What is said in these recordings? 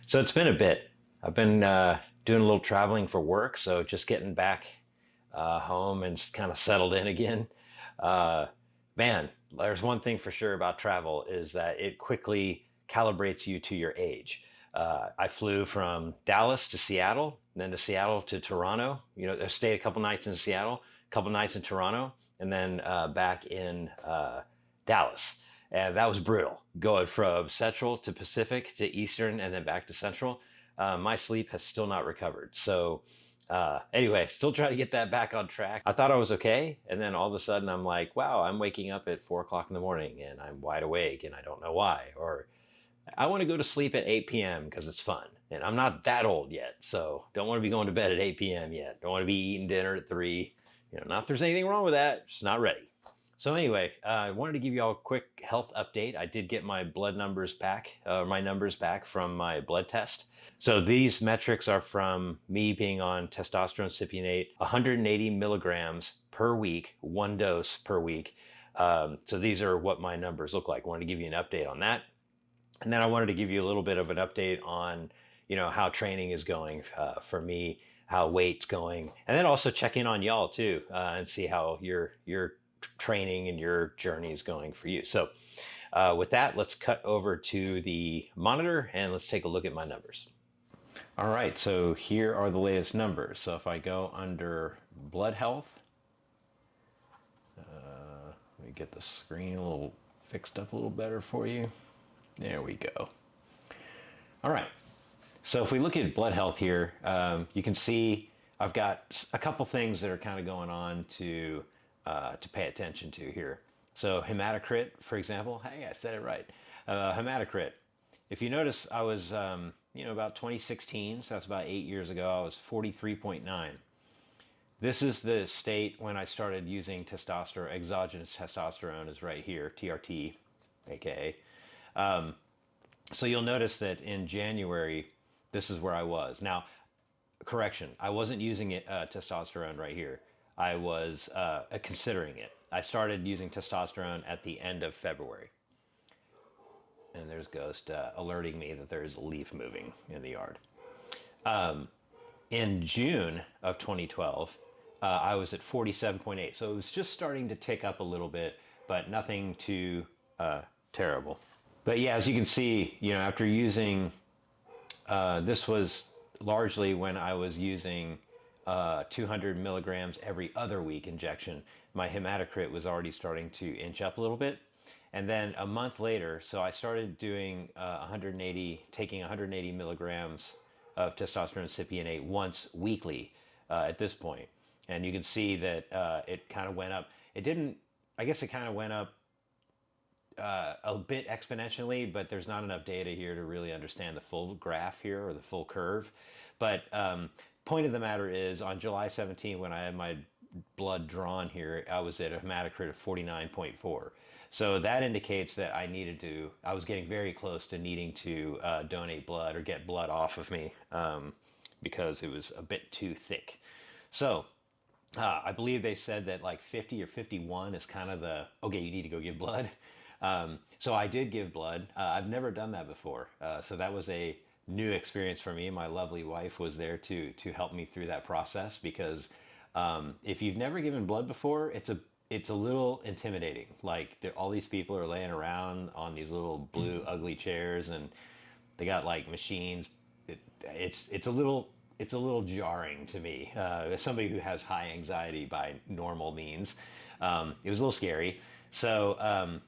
So it's been a bit. I've been doing a little traveling for work, so just getting back home and kind of settled in again. Uh, Man, there's one thing for sure about travel is that it quickly calibrates you to your age. I flew from Dallas to Seattle, then to Seattle to Toronto. I stayed a couple nights in Seattle, a couple nights in Toronto, and then back in Dallas. And that was brutal. Going from Central to Pacific to Eastern and then back to Central. My sleep has still not recovered. So, anyway, still trying to get that back on track. I thought I was okay. And then all of a sudden I'm like, wow, I'm waking up at 4 o'clock in the morning and I'm wide awake and I don't know why. Or I want to go to sleep at 8 p.m. because it's fun. And I'm not that old yet. So don't want to be going to bed at 8 p.m. yet. Don't want to be eating dinner at 3. Not if there's anything wrong with that. Just not ready. So anyway, I wanted to give you all a quick health update. I did get my blood numbers back, my numbers back from my blood test. So these metrics are from me being on testosterone cypionate, 180 milligrams per week, one dose per week. So these are what my numbers look like. I wanted to give you an update on that. And then I wanted to give you a little bit of an update on, how training is going for me, how weight's going, and then also check in on y'all too, and see how your training and your journey is going for you. So with that, let's cut over to the monitor and let's take a look at my numbers. All right, so here are the latest numbers. So if I go under blood health, let me get the screen a little fixed up a little better for you. There we go. All right. So if we look at blood health here, you can see I've got a couple things that are kind of going on to pay attention to here. So hematocrit, for example. Hey, I said it right. Hematocrit. If you notice, I was about 2016, so that's about 8 years ago. I was 43.9. This is the state when I started using testosterone. Exogenous testosterone is right here, TRT, aka. So you'll notice that in January, this is where I was. Now, correction, I wasn't using testosterone right here. I was considering it. I started using testosterone at the end of February. And there's Ghost alerting me that there's a leaf moving in the yard. In June of 2012, I was at 47.8. So it was just starting to tick up a little bit, but nothing too terrible. But yeah, as you can see, after using, this was largely when I was using 200 milligrams every other week injection. My hematocrit was already starting to inch up a little bit. And then a month later, so I started doing taking 180 milligrams of testosterone cypionate once weekly at this point. And you can see that it kind of went up. I guess it kind of went up a bit exponentially, but there's not enough data here to really understand the full graph here or the full curve. But point of the matter is, on July 17, when I had my blood drawn here, I was at a hematocrit of 49.4. So that indicates that I was getting very close to needing to donate blood or get blood off of me because it was a bit too thick. So I believe they said that like 50 or 51 is kind of okay, you need to go give blood. So I did give blood. I've never done that before. So that was a new experience for me. My lovely wife was there to help me through that process because if you've never given blood before, it's a little intimidating. Like all these people are laying around on these little blue ugly chairs and they got like machines. It's a little jarring to me as somebody who has high anxiety by normal means. It was a little scary. So,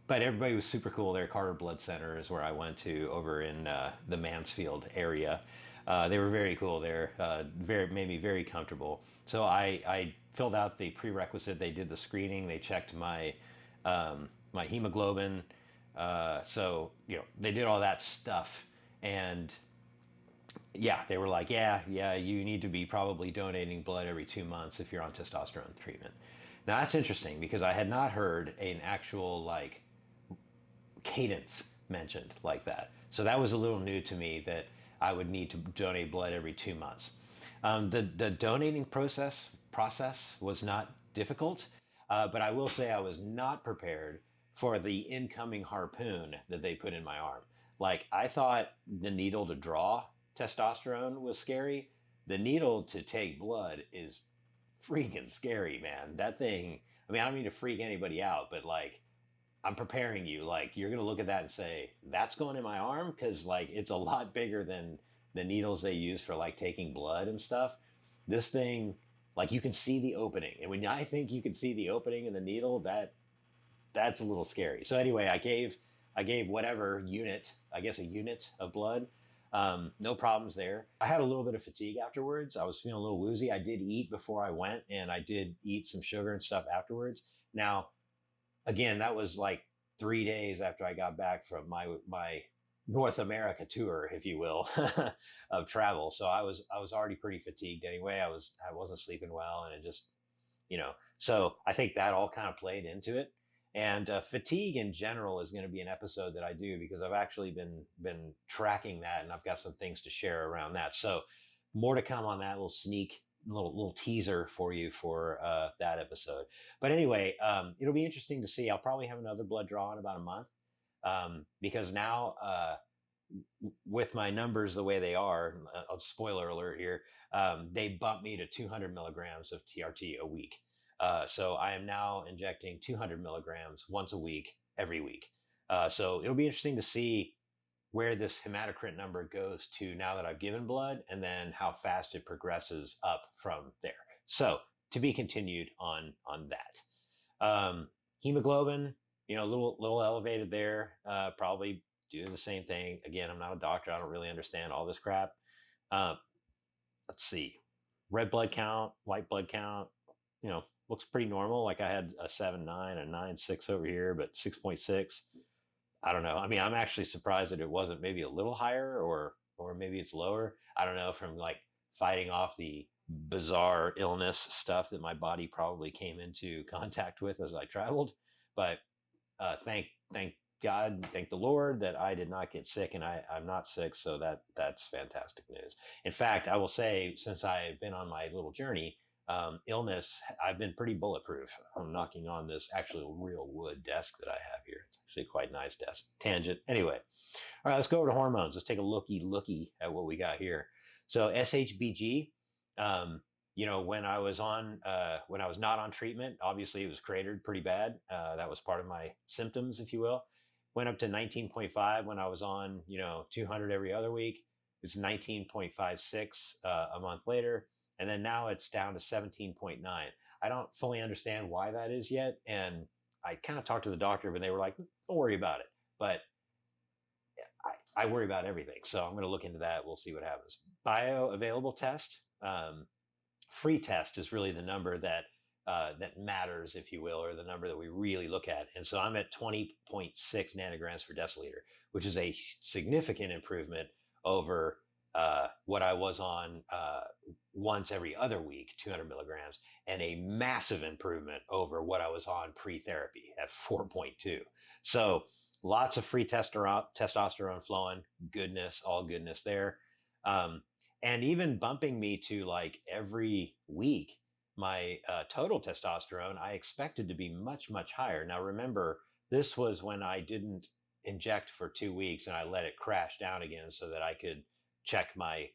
but everybody was super cool there. Carter Blood Center is where I went to over in the Mansfield area. They were very cool there. Made me very comfortable. So I filled out the prerequisite. They did the screening. They checked my my hemoglobin. So they did all that stuff, and yeah, they were like, yeah, you need to be probably donating blood every 2 months if you're on testosterone treatment. Now that's interesting because I had not heard an actual like cadence mentioned like that. So that was a little new to me that I would need to donate blood every 2 months. The donating process was not difficult, but I will say I was not prepared for the incoming harpoon that they put in my arm. Like I thought the needle to draw testosterone was scary. The needle to take blood is freaking scary, man. That thing, I mean, I don't mean to freak anybody out, but like I'm preparing you. Like you're gonna look at that and say, "That's going in my arm," because like it's a lot bigger than the needles they use for like taking blood and stuff. This thing, like you can see the opening, and when I think you can see the opening in the needle, that's a little scary. So anyway, I gave whatever unit, I guess a unit of blood. No problems there. I had a little bit of fatigue afterwards. I was feeling a little woozy. I did eat before I went, and I did eat some sugar and stuff afterwards. Now, again, that was like 3 days after I got back from my North America tour, if you will, of travel. So I was already pretty fatigued anyway. I wasn't sleeping well, and it just so I think that all kind of played into it. And fatigue in general is going to be an episode that I do because I've actually been tracking that, and I've got some things to share around that. So more to come on that little sneak little teaser for you for that episode. But anyway, it'll be interesting to see. I'll probably have another blood draw in about a month because now with my numbers the way they are, spoiler alert here, they bumped me to 200 milligrams of TRT a week. So I am now injecting 200 milligrams once a week, every week. So it'll be interesting to see where this hematocrit number goes to now that I've given blood, and then how fast it progresses up from there. So to be continued on that. Hemoglobin, a little elevated there, probably due to the same thing. Again, I'm not a doctor. I don't really understand all this crap. Let's see, red blood count, white blood count, looks pretty normal. Like I had a 7.9, a 9.6 over here, but 6.6. I don't know. I mean, I'm actually surprised that it wasn't maybe a little higher, or maybe it's lower. I don't know, from like fighting off the bizarre illness stuff that my body probably came into contact with as I traveled. But thank God, thank the Lord that I did not get sick, and I'm not sick. So that's fantastic news. In fact, I will say, since I've been on my little journey, illness, I've been pretty bulletproof. I'm knocking on this actual real wood desk that I have here. It's actually quite a nice desk. Tangent. Anyway, all right, let's go over to hormones. Let's take a looky at what we got here. So SHBG, when I was not on treatment, obviously it was cratered pretty bad. That was part of my symptoms, if you will. Went up to 19.5 when I was on, 200 every other week. It's 19.56 a month later. And then now it's down to 17.9. I don't fully understand why that is yet. And I kind of talked to the doctor, but they were like, don't worry about it. But I worry about everything. So I'm going to look into that. We'll see what happens. Bioavailable test. Free test is really the number that matters, if you will, or the number that we really look at. And so I'm at 20.6 nanograms per deciliter, which is a significant improvement over what I was on once every other week, 200 milligrams, and a massive improvement over what I was on pre-therapy at 4.2. So lots of free testosterone flowing, goodness, all goodness there. And even bumping me to like every week, my total testosterone, I expected to be much, much higher. Now, remember, this was when I didn't inject for 2 weeks and I let it crash down again so that I could check my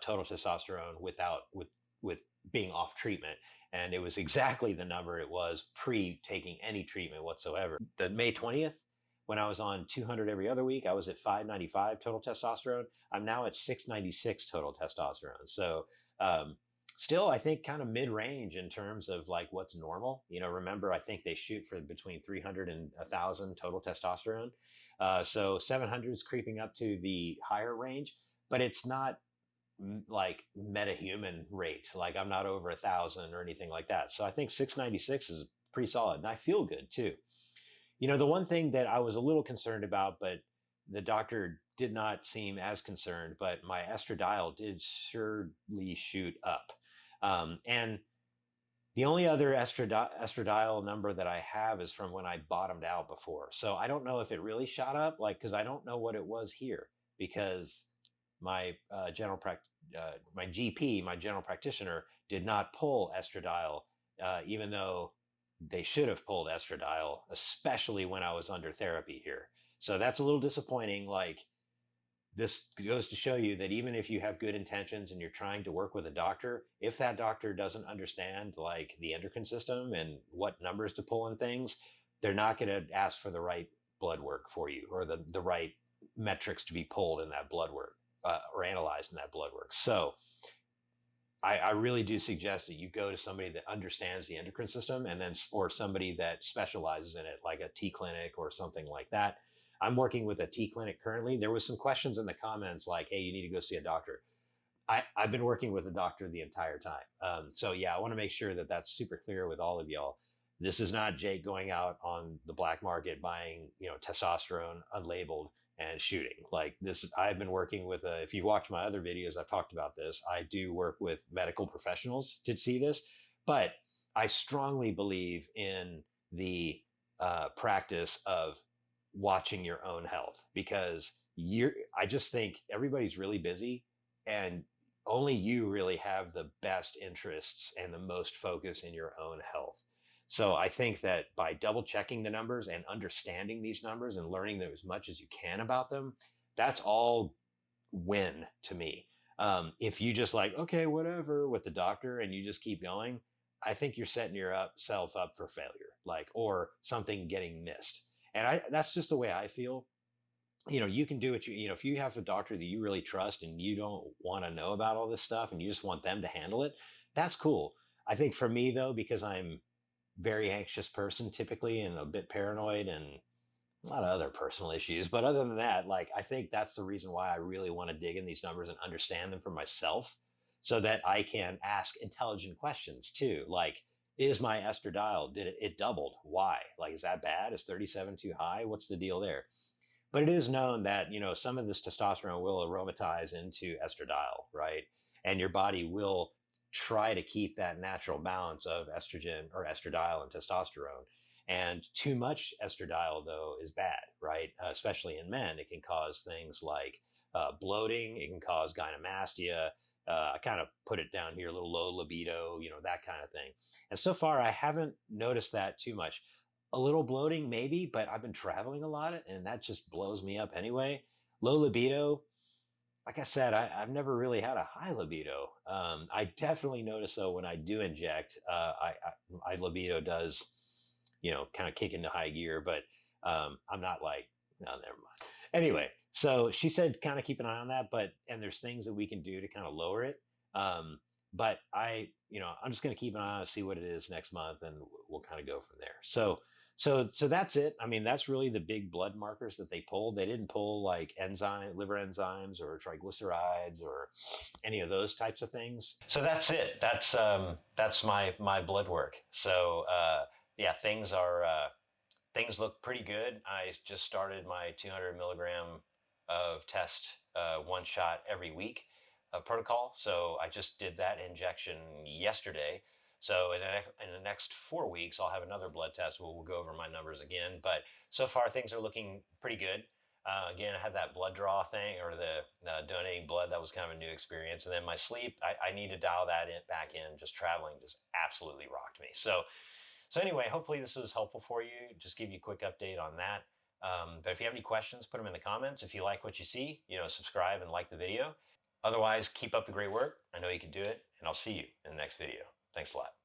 total testosterone with being off treatment. And it was exactly the number it was pre taking any treatment whatsoever. The May 20th, when I was on 200 every other week, I was at 595 total testosterone. I'm now at 696 total testosterone. So still, I think kind of mid-range in terms of like what's normal. Remember, I think they shoot for between 300 and 1,000 total testosterone. So 700 is creeping up to the higher range, but it's not like metahuman rate. Like I'm not over 1,000 or anything like that. So I think 696 is pretty solid, and I feel good too. The one thing that I was a little concerned about, but the doctor did not seem as concerned, but my estradiol did surely shoot up. And the only other estradiol number that I have is from when I bottomed out before. So I don't know if it really shot up, because I don't know what it was here, because my my GP, my general practitioner, did not pull estradiol, even though they should have pulled estradiol, especially when I was under therapy here. So that's a little disappointing. Like this goes to show you that even if you have good intentions and you're trying to work with a doctor, if that doctor doesn't understand like the endocrine system and what numbers to pull and things, they're not going to ask for the right blood work for you, or the right metrics to be pulled in that blood work, or analyzed in that blood work. So I really do suggest that you go to somebody that understands the endocrine system, and then, or somebody that specializes in it, like a T clinic or something like that. I'm working with a T clinic currently. There was some questions in the comments like, hey, you need to go see a doctor. I've been working with a doctor the entire time. So yeah, I want to make sure that that's super clear with all of y'all. This is not Jake going out on the black market buying, testosterone unlabeled and shooting. Like this, I've been working with if you watch my other videos, I've talked about this. I do work with medical professionals to see this, but I strongly believe in the practice of watching your own health, because I just think everybody's really busy, and only you really have the best interests and the most focus in your own health. So I think that by double checking the numbers and understanding these numbers and learning them as much as you can about them, that's all win to me. If you just like, okay, whatever with the doctor and you just keep going, I think you're setting yourself up for failure, like, or something getting missed. And that's just the way I feel. You can do what if you have a doctor that you really trust and you don't want to know about all this stuff and you just want them to handle it, that's cool. I think for me though, because I'm very anxious person typically and a bit paranoid and a lot of other personal issues, but other than that, like, I think that's the reason why I really want to dig in these numbers and understand them for myself, so that I can ask intelligent questions too. Like, is my estradiol, did it doubled? Why? Like, is that bad? Is 37 too high? What's the deal there? But it is known that, some of this testosterone will aromatize into estradiol, right? And your body will try to keep that natural balance of estrogen or estradiol and testosterone. And too much estradiol, though, is bad, right? Especially in men, it can cause things like bloating. It can cause gynecomastia. I kind of put it down here, a little low libido, that kind of thing. And so far, I haven't noticed that too much. A little bloating, maybe, but I've been traveling a lot, and that just blows me up anyway. Low libido, like I said, I've never really had a high libido. I definitely notice though when I do inject, my libido does, kind of kick into high gear. But I'm not like, no, never mind. Anyway, so she said kind of keep an eye on that, and there's things that we can do to kind of lower it. But I'm just going to keep an eye on it, see what it is next month, and we'll kind of go from there. So that's it. I mean, that's really the big blood markers that they pulled. They didn't pull like liver enzymes or triglycerides or any of those types of things. So that's it. That's my blood work. So yeah, things look pretty good. I just started my 200 milligram of test, one shot every week protocol. So I just did that injection yesterday. So in the next 4 weeks, I'll have another blood test where we'll go over my numbers again. But so far, things are looking pretty good. Again, I had that blood draw thing, or the donating blood. That was kind of a new experience. And then my sleep, I need to dial that back in. Just traveling just absolutely rocked me. So anyway, hopefully this was helpful for you. Just give you a quick update on that. But if you have any questions, put them in the comments. If you like what you see, subscribe and like the video. Otherwise, keep up the great work. I know you can do it, and I'll see you in the next video. Thanks a lot.